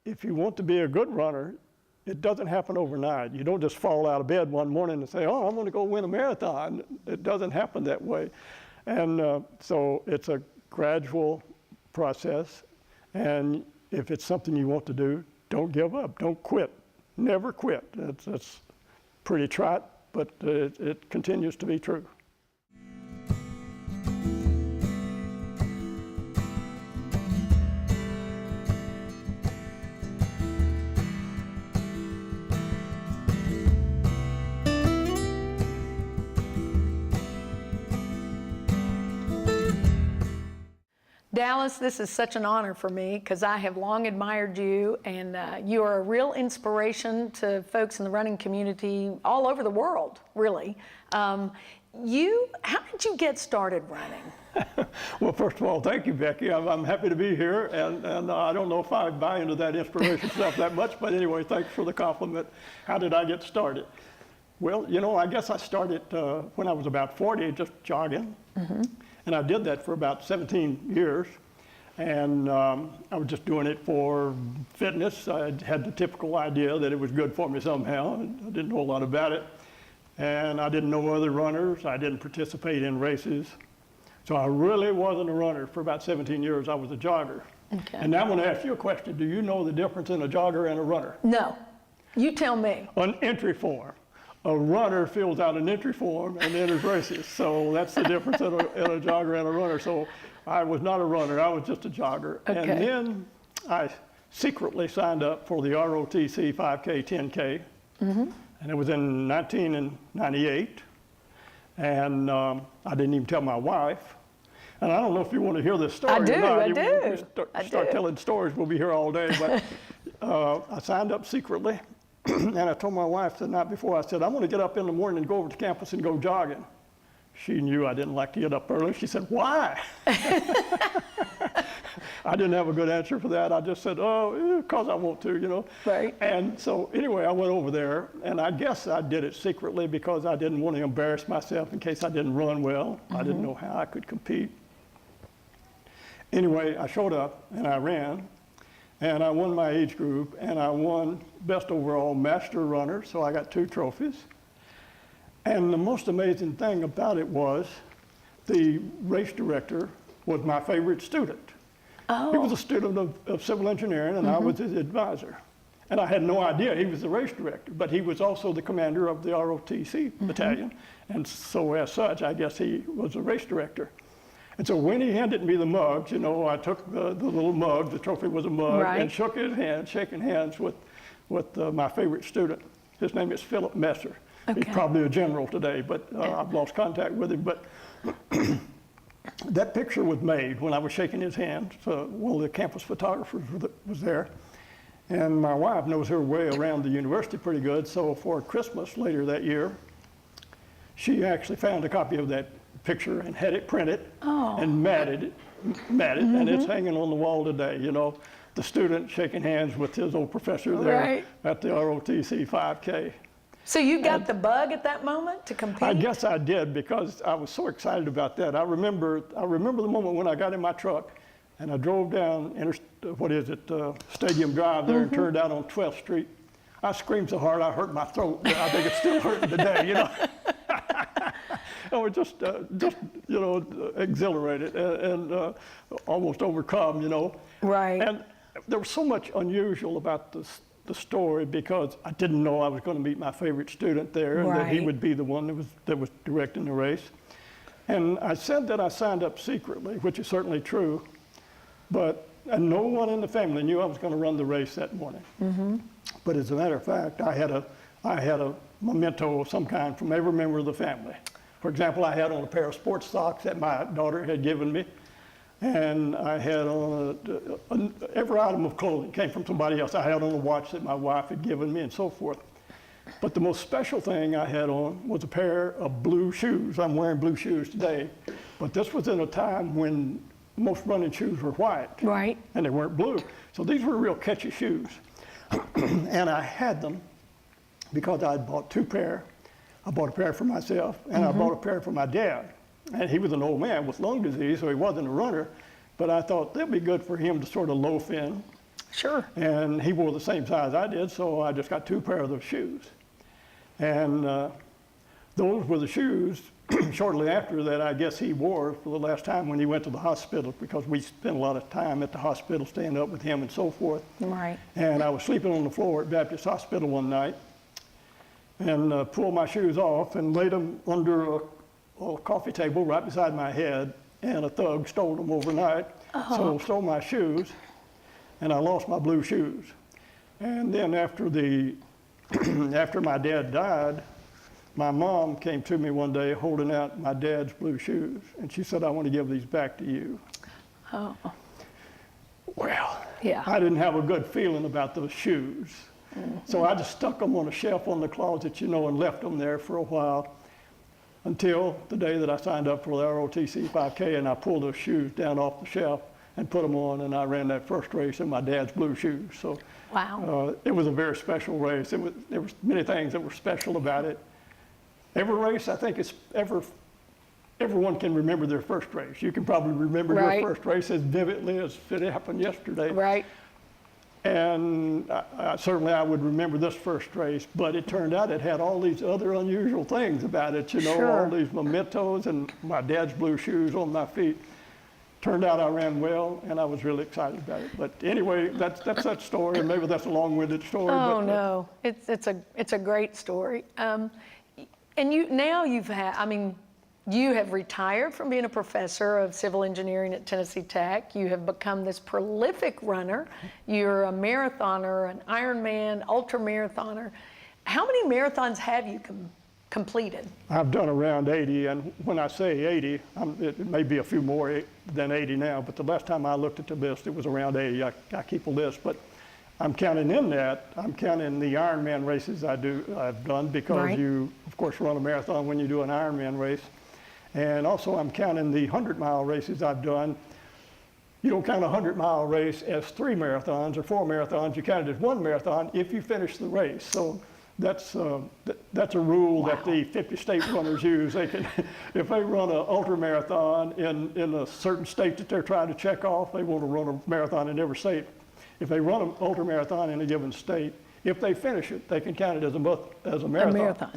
if you want to be a good runner, it doesn't happen overnight. You don't just fall out of bed one morning and say, oh, I'm going to go win a marathon. It doesn't happen that way. And so it's a gradual process. And if it's something you want to do, don't give up. Don't quit. Never quit. It's pretty trite, but it continues to be true. Dallas, this is such an honor for me because I have long admired you, and you are a real inspiration to folks in the running community all over the world, really. How did you get started running? Well, first of all, thank you, Becky. I'm happy to be here, and I don't know if I buy into that inspiration stuff that much, but anyway, thanks for the compliment. How did I get started? Well, you know, I guess I started when I was about 40, just jogging. Mm-hmm. And I did that for about 17 years. And I was just doing it for fitness. I had the typical idea that it was good for me somehow. I didn't know a lot about it. And I didn't know other runners. I didn't participate in races. So I really wasn't a runner. For about 17 years, I was a jogger. Okay. And now I want to ask you a question. Do you know the difference in a jogger and a runner? No. You tell me. An entry form. A runner fills out an entry form and enters races. So that's the difference in a jogger and a runner. So I was not a runner, I was just a jogger. Okay. And then I secretly signed up for the ROTC 5K, 10K. Mm-hmm. And it was in 1998. And I didn't even tell my wife. And I don't know if you want to hear this story. I do, or not. I do. You start telling stories, we'll be here all day. But I signed up secretly. And I told my wife the night before, I said, I'm going to get up in the morning and go over to campus and go jogging. She knew I didn't like to get up early. She said, why? I didn't have a good answer for that. I just said, oh, because I want to, you know. Right. And so anyway, I went over there, and I guess I did it secretly because I didn't want to embarrass myself in case I didn't run well. Mm-hmm. I didn't know how I could compete. Anyway, I showed up, and I ran. And I won my age group, and I won best overall master runner, so I got 2 trophies. And the most amazing thing about it was the race director was my favorite student. Oh. He was a student of civil engineering, and mm-hmm. I was his advisor. And I had no idea he was the race director, but he was also the commander of the ROTC mm-hmm. battalion. And so as such, I guess he was a race director. And so when he handed me the mugs, you know, I took the little mug, the trophy was a mug, right. and shook his hand, shaking hands with my favorite student. His name is Philip Messer. Okay. He's probably a general today, but I've lost contact with him. But that picture was made when I was shaking his hand. So one of the campus photographers was there. And my wife knows her way around the university pretty good. So for Christmas later that year, she actually found a copy of that picture and had it printed and matted mm-hmm. and it's hanging on the wall today, you know, the student shaking hands with his old professor there right. at the ROTC 5K. So you got the bug at that moment to compete? I guess I did because I was so excited about that. I remember the moment when I got in my truck and I drove down, Stadium Drive there mm-hmm. and turned out on 12th Street. I screamed so hard I hurt my throat. I think it's still hurting today, you know. I was just you know, exhilarated and almost overcome, you know. Right. And there was so much unusual about the story because I didn't know I was going to meet my favorite student there and that he would be the one that was directing the race. And I said that I signed up secretly, which is certainly true, but no one in the family knew I was going to run the race that morning. Mm-hmm. But as a matter of fact, I had a memento of some kind from every member of the family. For example, I had on a pair of sports socks that my daughter had given me, and I had on every item of clothing came from somebody else. I had on a watch that my wife had given me and so forth. But the most special thing I had on was a pair of blue shoes. I'm wearing blue shoes today, but this was in a time when most running shoes were white. Right. And they weren't blue. So these were real catchy shoes. And I had them because I'd bought 2 pair. I bought a pair for myself, and mm-hmm. I bought a pair for my dad. And he was an old man with lung disease, so he wasn't a runner, but I thought that'd be good for him to sort of loaf in. Sure. And he wore the same size I did, so I just got 2 pairs of those shoes. And those were the shoes shortly after that I guess he wore for the last time when he went to the hospital, because we spent a lot of time at the hospital staying up with him and so forth. Right. And I was sleeping on the floor at Baptist Hospital one night and pulled my shoes off and laid them under a coffee table right beside my head, and a thug stole them overnight. So stole my shoes, and I lost my blue shoes. And then after after my dad died, my mom came to me one day holding out my dad's blue shoes, and she said, "I want to give these back to you." Oh. Well, Yeah. I didn't have a good feeling about those shoes. So I just stuck them on a shelf on the closet, and left them there for a while until the day that I signed up for the ROTC 5K, and I pulled those shoes down off the shelf and put them on, and I ran that first race in my dad's blue shoes. So Wow. it was a very special race. There were many things that were special about it. Every race, I think everyone can remember their first race. You can probably remember Right. your first race as vividly as if it happened yesterday. Right. And certainly I would remember this first race, but it turned out it had all these other unusual things about it, Sure. all these mementos and my dad's blue shoes on my feet. Turned out I ran well, and I was really excited about it. But anyway, that's that story, and maybe that's a long-winded story. Oh, but, no, it's a great story. And you have retired from being a professor of civil engineering at Tennessee Tech. You have become this prolific runner. You're a marathoner, an Ironman, ultra marathoner. How many marathons have you completed? I've done around 80, and when I say 80, it may be a few more than 80 now, but the last time I looked at the list, it was around 80. I keep a list, but I'm counting the Ironman races I've done, because Right. you, of course, run a marathon when you do an Ironman race. And also I'm counting the 100-mile races I've done. You don't count a 100-mile race as 3 marathons or 4 marathons. You count it as 1 marathon if you finish the race. So that's a rule that the 50 state runners use. They can, if they run an ultra marathon in a certain state that they're trying to check off, they want to run a marathon in every state. If they run an ultra marathon in a given state, if they finish it, they can count it as a marathon. A marathon.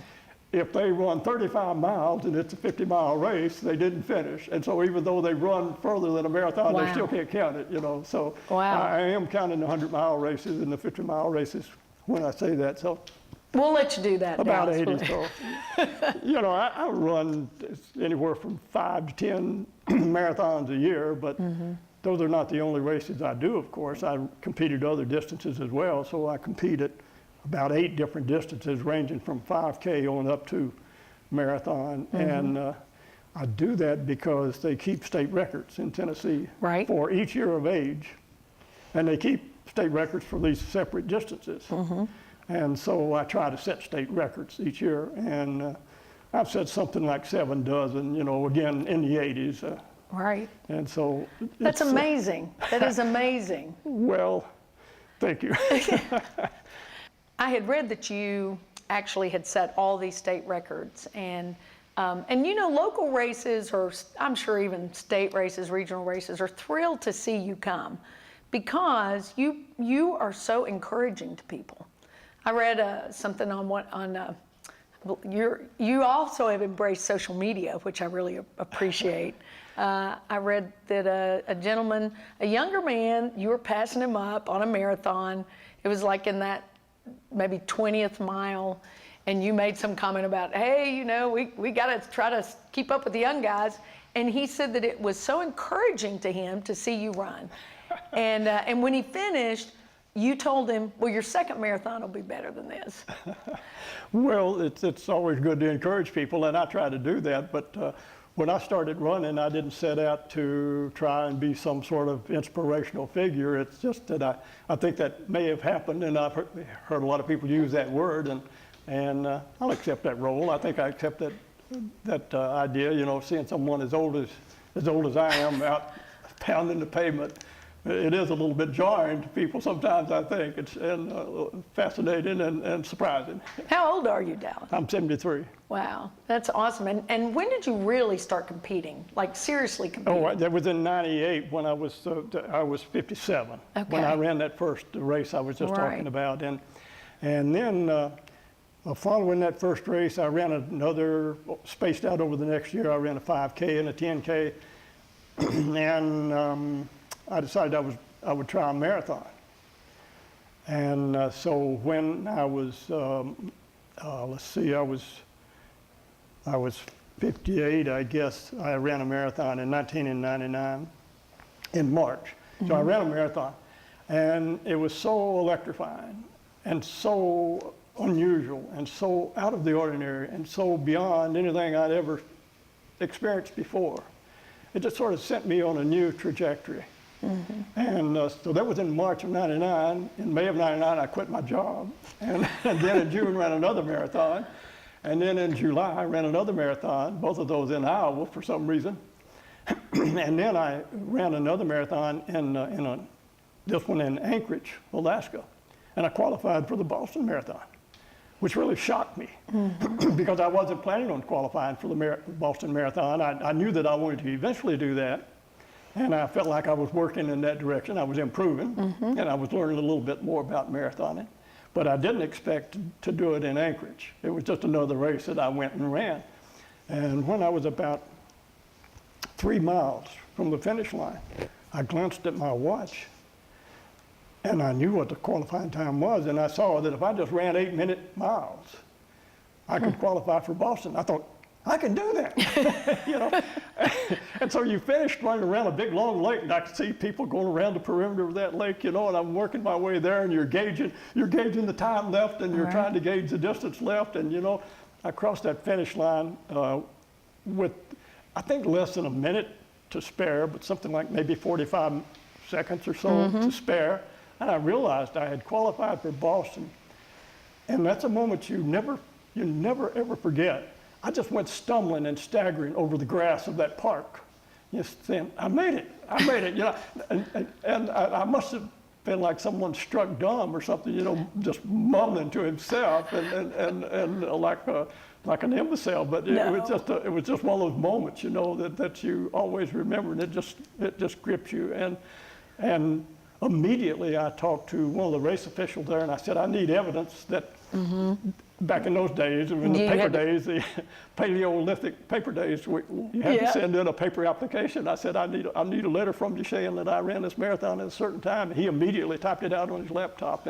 If they run 35 miles and it's a 50-mile race, they didn't finish. And so even though they run further than a marathon, Wow. they still can't count it, So Wow. I am counting the 100-mile races and the 50-mile races when I say that. So We'll let you do that. about Dallas. 80. So, I run anywhere from 5 to 10 marathons a year, but those are not the only races I do, of course. I competed other distances as well. So I compete at about 8 different distances, ranging from 5K on up to marathon. And I do that because they keep state records in Tennessee Right. for each year of age. And they keep state records for these separate distances. And so I try to set state records each year. And I've set something like 7 dozen, again, in the 80s. Right. And so That's it's, amazing. That is amazing. Well, thank you. I had read that you actually had set all these state records, and local races, or I'm sure even state races, regional races, are thrilled to see you come, because you are so encouraging to people. I read something you also have embraced social media, which I really appreciate. I read that a gentleman, a younger man, you were passing him up on a marathon. It was like in that maybe 20th mile, and you made some comment about, hey, we got to try to keep up with the young guys. And he said that it was so encouraging to him to see you run. And when he finished, you told him, well, your second marathon will be better than this. Well, it's always good to encourage people, and I try to do that. But when I started running, I didn't set out to try and be some sort of inspirational figure. It's just that I think that may have happened, and I've heard a lot of people use that word, and I'll accept that role. I think I accept that idea. Seeing someone as old as I am out pounding the pavement, it is a little bit jarring to people sometimes, I think. It's fascinating and surprising. How old are you, Dallas? I'm 73. Wow, that's awesome. And when did you really start competing, like seriously competing? Oh, that was in '98 when I was 57. Okay. When I ran that first race I was just talking about, and then following that first race, I ran another, spaced out over the next year. I ran a 5K and a 10K, and I decided I would try a marathon. And so when I was, let's see, I was 58, I guess. I ran a marathon in 1999 in March. So I ran a marathon, and it was so electrifying and so unusual and so out of the ordinary and so beyond anything I'd ever experienced before. It just sort of sent me on a new trajectory. And so that was in March of '99. In May of '99, I quit my job. And then in June, ran another marathon. And then in July, I ran another marathon, both of those in Iowa for some reason. And then I ran another marathon this one in Anchorage, Alaska. And I qualified for the Boston Marathon, which really shocked me because I wasn't planning on qualifying for the Boston Marathon. I knew that I wanted to eventually do that. And I felt like I was working in that direction. I was improving, and I was learning a little bit more about marathoning. But I didn't expect to do it in Anchorage. It was just another race that I went and ran. And when I was about 3 miles from the finish line, I glanced at my watch, and I knew what the qualifying time was. And I saw that if I just ran 8-minute miles, I could qualify for Boston. I thought, I can do that, you know. And so you finished running around a big long lake, and I could see people going around the perimeter of that lake, you know, and I'm working my way there, and you're gauging the time left, and you're trying to gauge the distance left, and you know, I crossed that finish line with, I think, less than a minute to spare, but something like maybe 45 seconds or so to spare, and I realized I had qualified for Boston, and that's a moment you never ever forget. I just went stumbling and staggering over the grass of that park, just saying, I made it, you know. And I must have been like someone struck dumb or something, you know, just mumbling to himself and like an imbecile. But it was just one of those moments, you know, that you always remember, and it just grips you. And immediately I talked to one of the race officials there, and I said, I need evidence that. Back in those days, in the paper days, the Paleolithic paper days, you had to send in a paper application. I said, I need a letter from you saying that I ran this marathon at a certain time. And he immediately typed it out on his laptop.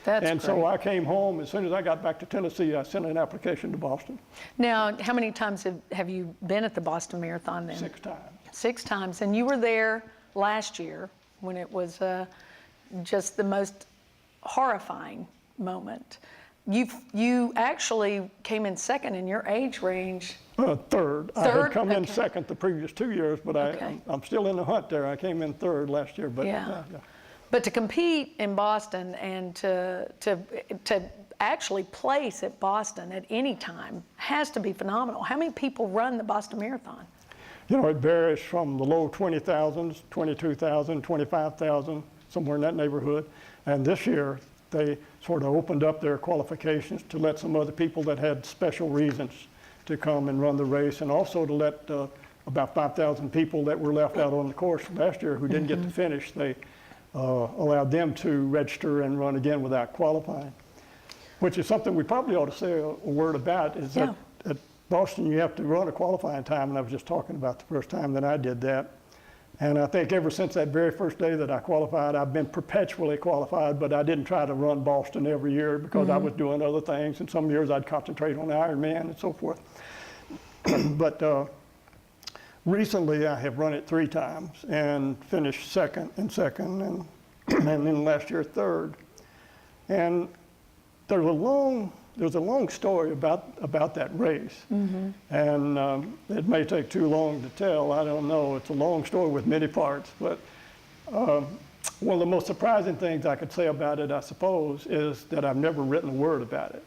And so I came home. As soon as I got back to Tennessee, I sent an application to Boston. Now, how many times have you been at the Boston Marathon then? 6 times. 6 times. And you were there last year when it was just the most horrifying moment. You actually came in second in your age range. Third. I had come in second the previous 2 years, but I'm still in the hunt there. I came in third last year, but But to compete in Boston and to actually place at Boston at any time has to be phenomenal. How many people run the Boston Marathon? You know, it varies from the low 20,000s, 22,000, 25,000, somewhere in that neighborhood. And this year, they sort of opened up their qualifications to let some other people that had special reasons to come and run the race, and also to let about 5,000 people that were left out on the course last year who didn't get to finish, they allowed them to register and run again without qualifying, which is something we probably ought to say a word about, is that at Boston you have to run a qualifying time, and I was just talking about the first time that I did that. And I think ever since that very first day that I qualified, I've been perpetually qualified, but I didn't try to run Boston every year because I was doing other things. And some years I'd concentrate on Ironman and so forth. But recently I have run it 3 times and finished second, and then last year third. And there's a long story about that race, and it may take too long to tell. I don't know. It's a long story with many parts, but one of the most surprising things I could say about it, I suppose, is that I've never written a word about it.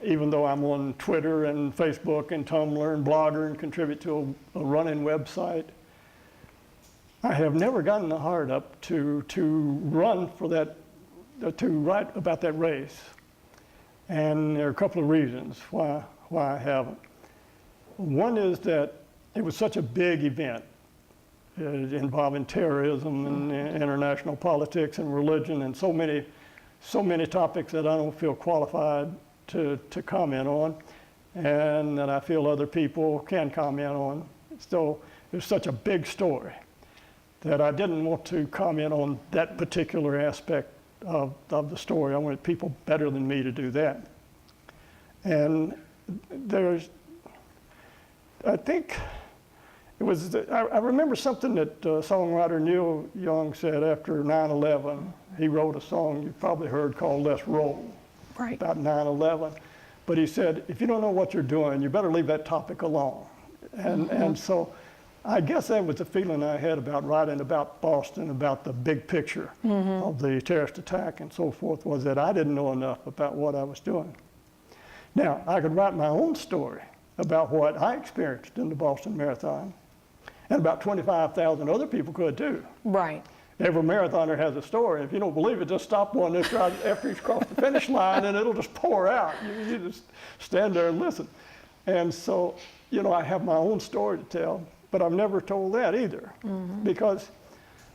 Even though I'm on Twitter and Facebook and Tumblr and Blogger and contribute to a running website, I have never gotten the heart up to run for that, to write about that race. And there are a couple of reasons why I haven't. One is that it was such a big event involving terrorism and international politics and religion and so many topics that I don't feel qualified to comment on, and that I feel other people can comment on. So it's such a big story that I didn't want to comment on that particular aspect of the story. I wanted people better than me to do that. And I think it was, I remember something that songwriter Neil Young said after 9/11. He wrote a song you've probably heard called Let's Roll, Right. about 9/11. But he said, if you don't know what you're doing, you better leave that topic alone. And so I guess that was the feeling I had about writing about Boston, about the big picture of the terrorist attack and so forth, was that I didn't know enough about what I was doing. Now, I could write my own story about what I experienced in the Boston Marathon, and about 25,000 other people could too. Right. Every marathoner has a story. If you don't believe it, just stop one after he's crossed the finish line and it'll just pour out. You just stand there and listen. And so, you know, I have my own story to tell, but I've never told that either, because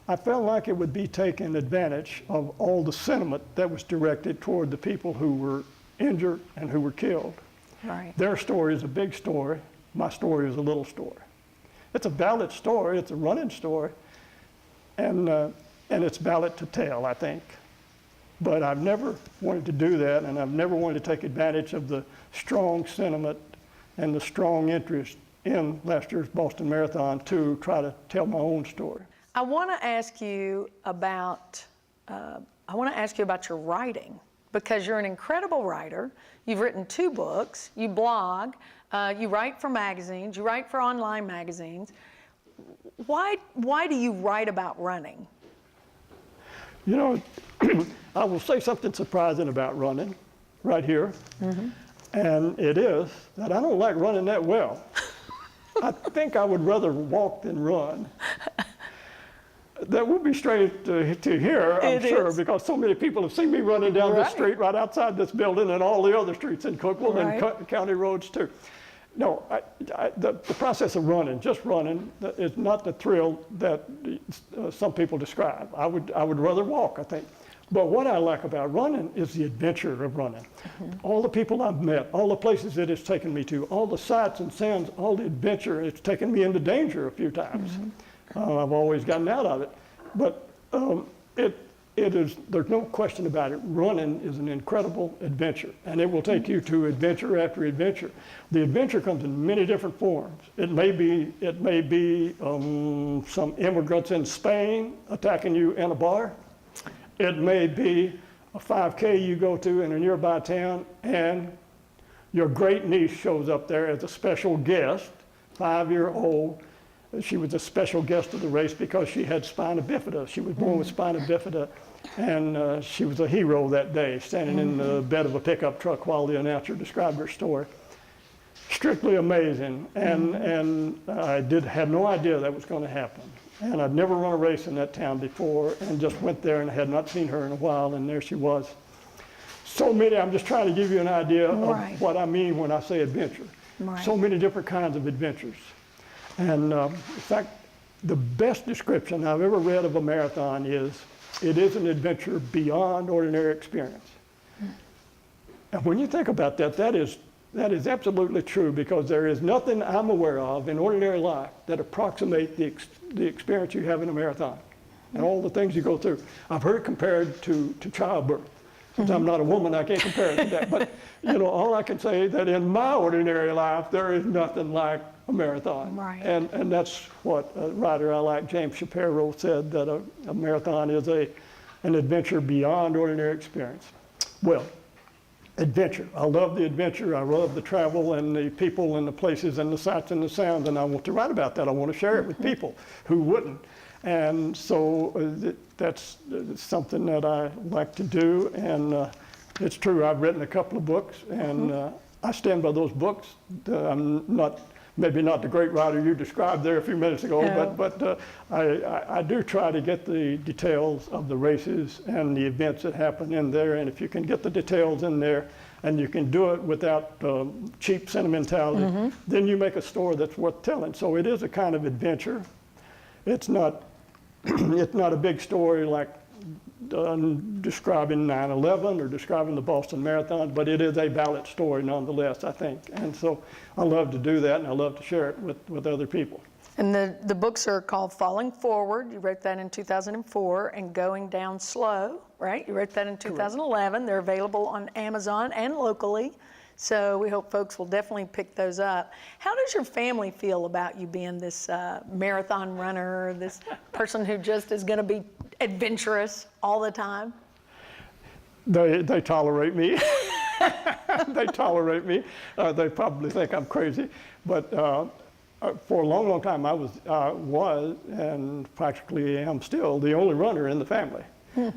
I felt like it would be taking advantage of all the sentiment that was directed toward the people who were injured and who were killed. Right. Their story is a big story. My story is a little story. It's a valid story. It's a running story. And it's valid to tell, I think. But I've never wanted to do that, and I've never wanted to take advantage of the strong sentiment and the strong interest in last year's Boston Marathon to try to tell my own story. I want to ask you about your writing, because you're an incredible writer. You've written 2 books, you blog, you write for magazines, you write for online magazines. Why do you write about running? You know, I will say something surprising about running right here. And it is that I don't like running that well. I think I would rather walk than run. That would be strange to hear, I'm sure, because so many people have seen me running down the street right outside this building and all the other streets in Cookville and county roads too. No, the process of running, just running, is not the thrill that some people describe. I would rather walk, I think. But what I like about running is the adventure of running. All the people I've met, all the places that it's taken me to, all the sights and sounds, all the adventure. It's taken me into danger a few times. I've always gotten out of it. But there's no question about it. Running is an incredible adventure, and it will take you to adventure after adventure. The adventure comes in many different forms. It may be some immigrants in Spain attacking you in a bar. It may be a 5K you go to in a nearby town, and your great niece shows up there as a special guest, 5-year-old. She was a special guest of the race because she had spina bifida. She was born with spina bifida, and she was a hero that day, standing in the bed of a pickup truck while the announcer described her story. Strictly amazing, and I had no idea that was going to happen. And I'd never run a race in that town before, and just went there and had not seen her in a while, and there she was. So many, I'm just trying to give you an idea of what I mean when I say adventure. So many different kinds of adventures. And in fact, the best description I've ever read of a marathon is, it is an adventure beyond ordinary experience. And when you think about that, that is absolutely true, because there is nothing I'm aware of in ordinary life that approximates the experience you have in a marathon and all the things you go through. I've heard it compared to childbirth. Since I'm not a woman, I can't compare it to that. But you know, all I can say is that in my ordinary life, there is nothing like a marathon. And that's what a writer I like, James Shapiro, said, that a marathon is an adventure beyond ordinary experience. Well, adventure. I love the adventure. I love the travel and the people and the places and the sights and the sounds, and I want to write about that. I want to share it with people who wouldn't. And so that's something that I like to do, and it's true. I've written a couple of books, and I stand by those books. I'm not maybe not the great rider you described there a few minutes ago, No. but I do try to get the details of the races and the events that happen in there. And if you can get the details in there and you can do it without cheap sentimentality, then you make a story that's worth telling. So it is a kind of adventure. It's not, it's not a big story like describing 9/11 or describing the Boston Marathon, but it is a valid story nonetheless, I think. And so I love to do that, and I love to share it with other people. And the books are called Falling Forward. You wrote that in 2004, and Going Down Slow, right? You wrote that in 2011. They're available on Amazon and locally. So we hope folks will definitely pick those up. How does your family feel about you being this marathon runner, this person who just is going to be adventurous all the time? They tolerate me. They tolerate me. They probably think I'm crazy, but for a long, long time I was and practically am still the only runner in the family.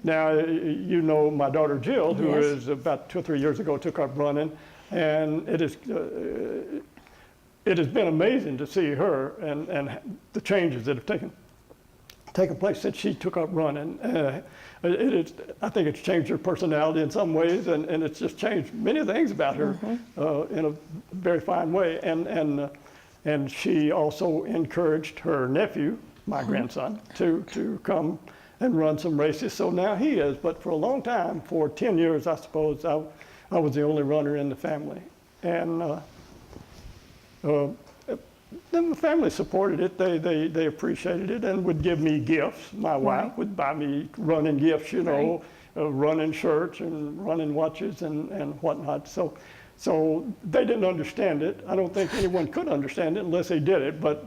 Now, you know my daughter Jill, who Yes. is about 2 or 3 years ago took up running, and it has been amazing to see her and the changes that have taken place since she took up running. I think it's changed her personality in some ways, and it's just changed many things about her in a very fine way. And she also encouraged her nephew, my grandson, to come and run some races. So now he is, but for a long time, for 10 years, I suppose, I was the only runner in the family. And then the family supported it. They appreciated it and would give me gifts. My wife would buy me running gifts, you know, running shirts and running watches and whatnot. So they didn't understand it. I don't think anyone could understand it unless they did it, but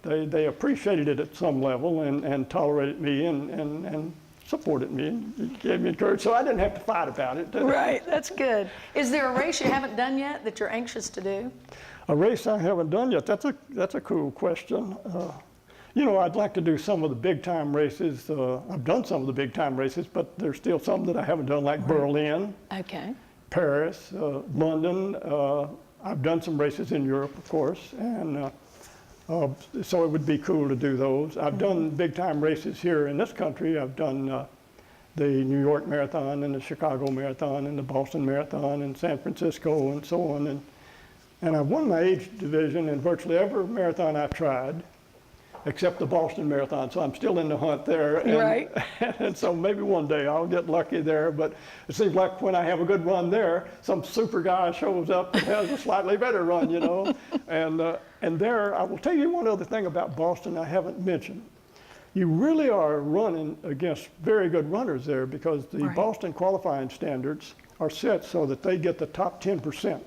they appreciated it at some level and tolerated me and supported me and gave me encouragement. So I didn't have to fight about it. Right, that's good. Is there a race you haven't done yet that you're anxious to do? A race I haven't done yet, that's a cool question. You know, I'd like to do some of the big time races. I've done some of the big time races, but there's still some that I haven't done, like Berlin, Okay. Paris, London. I've done some races in Europe, of course, and so it would be cool to do those. I've done big time races here in this country. I've done the New York Marathon and the Chicago Marathon and the Boston Marathon and San Francisco and so on. And I've won my age division in virtually every marathon I've tried, except the Boston Marathon. So I'm still in the hunt there. And, Right. and so maybe one day I'll get lucky there. But it seems like when I have a good run there, some super guy shows up and has a slightly better run, you know. And there, I will tell you one other thing about Boston I haven't mentioned. You really are running against very good runners there, because the Right. Boston qualifying standards are set so that they get the top 10%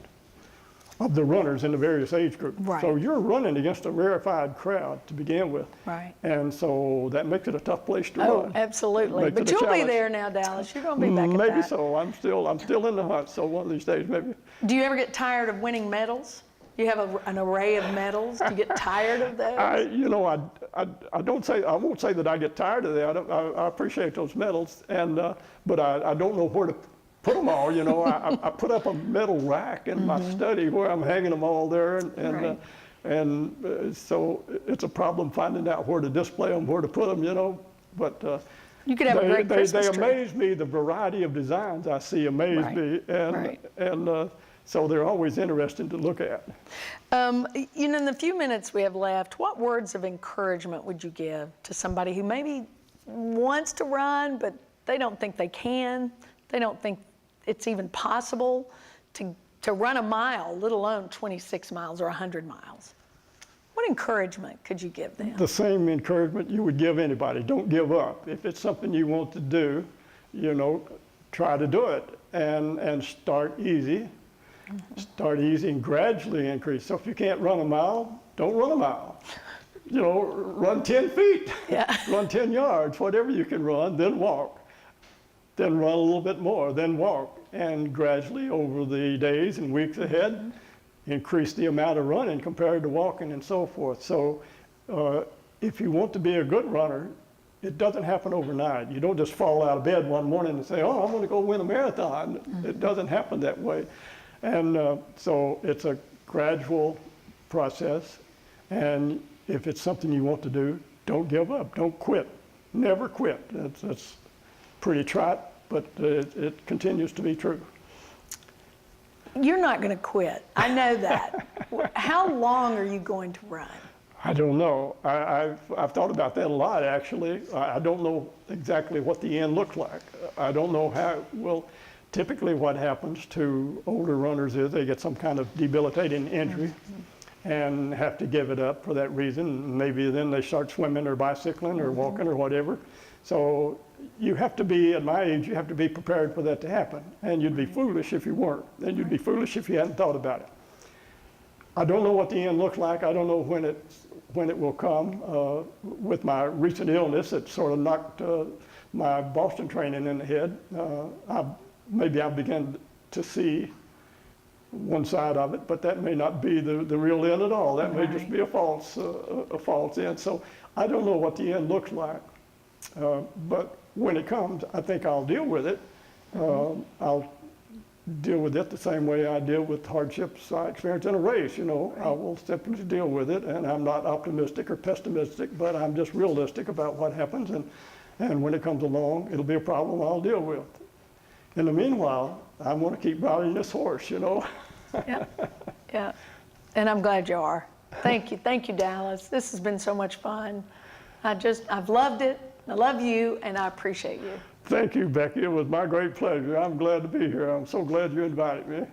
of the runners in the various age groups. Right. So you're running against a rarefied crowd to begin with. Right. And so that makes it a tough place to Oh, run. absolutely. Makes But it a you'll be challenge. there now, Dallas. You're going to be back at Maybe that. so. I'm still in the hunt. So one of these days, maybe. Do you ever get tired of winning medals? You have an array of medals. Do you get tired of those? I won't say that I get tired of that. I appreciate those medals, but I don't know where to put them all. You know, I put up a medal rack in my study where I'm hanging them all there, and so it's a problem finding out where to display them, where to put them. You know, but You could have a great Christmas they tree. amaze me. The variety of designs I see amaze Right, me, and so they're always interesting to look at. You know, in the few minutes we have left, what words of encouragement would you give to somebody who maybe wants to run, but they don't think they can? They don't think it's even possible to run a mile, let alone 26 miles or 100 miles. What encouragement could you give them? The same encouragement you would give anybody. Don't give up. If it's something you want to do, you know, try to do it and start easy. Start easy and gradually increase. So if you can't run a mile, don't run a mile. You know, run 10 feet, run 10 yards, whatever you can run, then walk. Then run a little bit more, then walk. And gradually over the days and weeks ahead, increase the amount of running compared to walking and so forth. So if you want to be a good runner, it doesn't happen overnight. You don't just fall out of bed one morning and say, oh, I'm going to go win a marathon. It doesn't happen that way. And so it's a gradual process. And if it's something you want to do, don't give up, don't quit, never quit. That's pretty trite, but it continues to be true. You're not going to quit. I know that. How long are you going to run? I don't know. I've thought about that a lot, actually. I don't know exactly what the end looks like. I don't know how, well, typically what happens to older runners is they get some kind of debilitating injury and have to give it up for that reason. Maybe then they start swimming or bicycling or walking or whatever. So you have to be, at my age, you have to be prepared for that to happen. And you'd be foolish if you weren't. And you'd be foolish if you hadn't thought about it. I don't know what the end looks like. I don't know when it will come. With my recent illness, it sort of knocked my Boston training in the head. Maybe I began to see one side of it, but that may not be the real end at all. That may just be a false end. So I don't know what the end looks like. But when it comes, I think I'll deal with it. I'll deal with it the same way I deal with hardships I experience in a race. You know, I will simply deal with it, and I'm not optimistic or pessimistic, but I'm just realistic about what happens. And when it comes along, it'll be a problem I'll deal with. In the meanwhile, I want to keep riding this horse, you know. Yeah, yeah. And I'm glad you are. Thank you, Dallas. This has been so much fun. I've loved it. I love you, and I appreciate you. Thank you, Becky. It was my great pleasure. I'm glad to be here. I'm so glad you invited me.